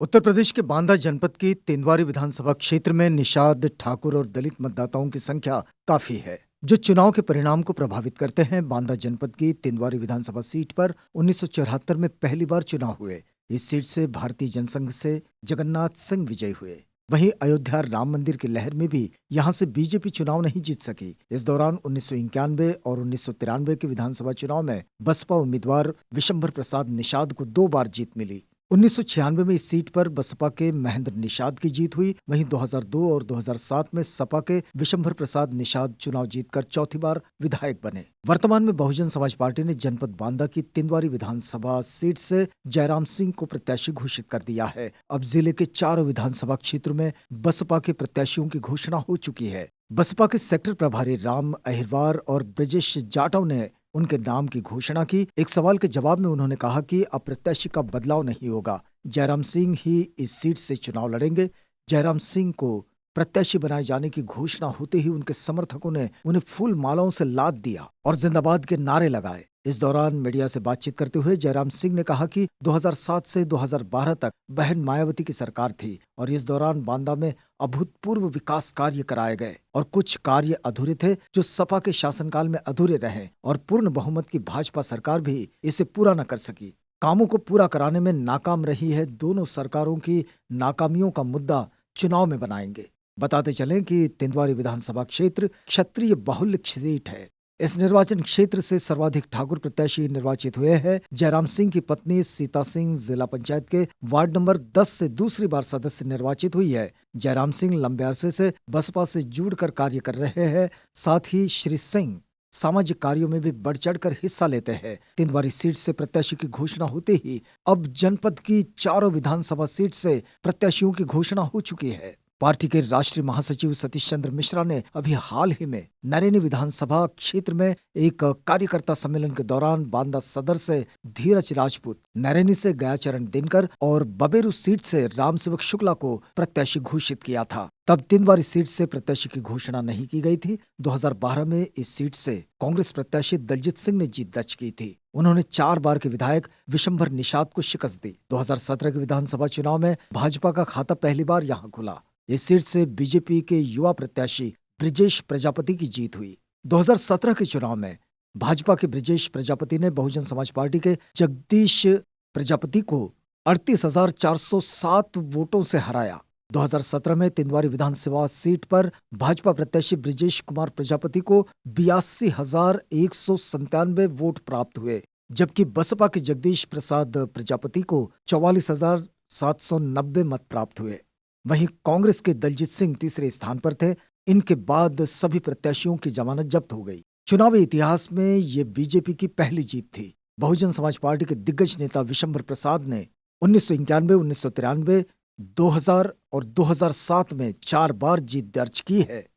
उत्तर प्रदेश के बांदा जनपद की तेंदुआरी विधानसभा क्षेत्र में निषाद ठाकुर और दलित मतदाताओं की संख्या काफी है, जो चुनाव के परिणाम को प्रभावित करते हैं। बांदा जनपद की तेंदुआरी विधानसभा सीट पर 1974 में पहली बार चुनाव हुए। इस सीट से भारतीय जनसंघ से जगन्नाथ सिंह विजयी हुए। वहीं अयोध्या राम मंदिर की लहर में भी यहां से बीजेपी चुनाव नहीं जीत सकी। इस दौरान 1991 और 1993 के विधानसभा चुनाव में बसपा उम्मीदवार विशंभर प्रसाद निषाद को 2 बार जीत मिली। 1996 में इस सीट पर बसपा के महेंद्र निषाद की जीत हुई। वहीं 2002 और 2007 में सपा के विशंभर प्रसाद निषाद चुनाव जीतकर चौथी बार विधायक बने। वर्तमान में बहुजन समाज पार्टी ने जनपद बांदा की तेंदुआरी विधानसभा सीट से जयराम सिंह को प्रत्याशी घोषित कर दिया है। अब जिले के चारों विधानसभा क्षेत्रों में बसपा के प्रत्याशियों की घोषणा हो चुकी है। बसपा के सेक्टर प्रभारी राम अहिरवार और ब्रजेश जाटव ने उनके नाम की घोषणा की। एक सवाल के जवाब में उन्होंने कहा कि अब प्रत्याशी का बदलाव नहीं होगा, जयराम सिंह ही इस सीट से चुनाव लड़ेंगे। जयराम सिंह को प्रत्याशी बनाए जाने की घोषणा होते ही उनके समर्थकों ने उन्हें फूल मालाओं से लाद दिया और जिंदाबाद के नारे लगाए। इस दौरान मीडिया से बातचीत करते हुए जयराम सिंह ने कहा कि 2007 से 2012 तक बहन मायावती की सरकार थी और इस दौरान बांदा में अभूतपूर्व विकास कार्य कराए गए और कुछ कार्य अधूरे थे जो सपा के शासनकाल में अधूरे रहे और पूर्ण बहुमत की भाजपा सरकार भी इसे पूरा न कर सकी। कामों को पूरा कराने में नाकाम रही है। दोनों सरकारों की नाकामियों का मुद्दा चुनाव में बनाएंगे। बताते चलें कि तेंदुआरी विधानसभा क्षेत्र क्षत्रिय बाहुल्य सीट है। इस निर्वाचन क्षेत्र से सर्वाधिक ठाकुर प्रत्याशी निर्वाचित हुए हैं। जयराम सिंह की पत्नी सीता सिंह जिला पंचायत के वार्ड नंबर 10 से दूसरी बार सदस्य निर्वाचित हुई है। जयराम सिंह लंबे अरसे से बसपा से जुड़कर कार्य कर रहे हैं। साथ ही श्री सिंह सामाजिक कार्यों में भी बढ़ चढ़कर हिस्सा लेते हैं। तेंदुआरी सीट से प्रत्याशी की घोषणा होते ही अब जनपद की चारों विधानसभा सीट से प्रत्याशियों की घोषणा हो चुकी है। पार्टी के राष्ट्रीय महासचिव सतीश चंद्र मिश्रा ने अभी हाल ही में नरेनी विधानसभा क्षेत्र में एक कार्यकर्ता सम्मेलन के दौरान बांदा सदर से धीरज राजपूत, नरेनी से गयाचरण दिनकर और बबेरू सीट से रामसेवक शुक्ला को प्रत्याशी घोषित किया था। तब तेंदुआरी सीट से प्रत्याशी की घोषणा नहीं की गई थी। 2012 में इस सीट से कांग्रेस प्रत्याशी दलजीत सिंह ने जीत दर्ज की थी। उन्होंने 4 बार के विधायक विशंभर निषाद को शिकस्त दी। 2017 के विधानसभा चुनाव में भाजपा का खाता पहली बार यहां खुला। इस सीट से बीजेपी के युवा प्रत्याशी ब्रिजेश प्रजापति की जीत हुई। 2017 के चुनाव में भाजपा के ब्रिजेश प्रजापति ने बहुजन समाज पार्टी के जगदीश प्रजापति को 38,407 वोटों से हराया। 2017 में तेंदुआरी विधानसभा सीट पर भाजपा प्रत्याशी ब्रिजेश कुमार प्रजापति को 82,197 वोट प्राप्त हुए, जबकि बसपा के जगदीश प्रसाद प्रजापति को 44,790 मत प्राप्त हुए। वहीं कांग्रेस के दलजीत सिंह तीसरे स्थान पर थे। इनके बाद सभी प्रत्याशियों की जमानत जब्त हो गई। चुनावी इतिहास में ये बीजेपी की पहली जीत थी। बहुजन समाज पार्टी के दिग्गज नेता विशंभर प्रसाद ने 1991, 1993, 2000 और 2007 में 4 बार जीत दर्ज की है।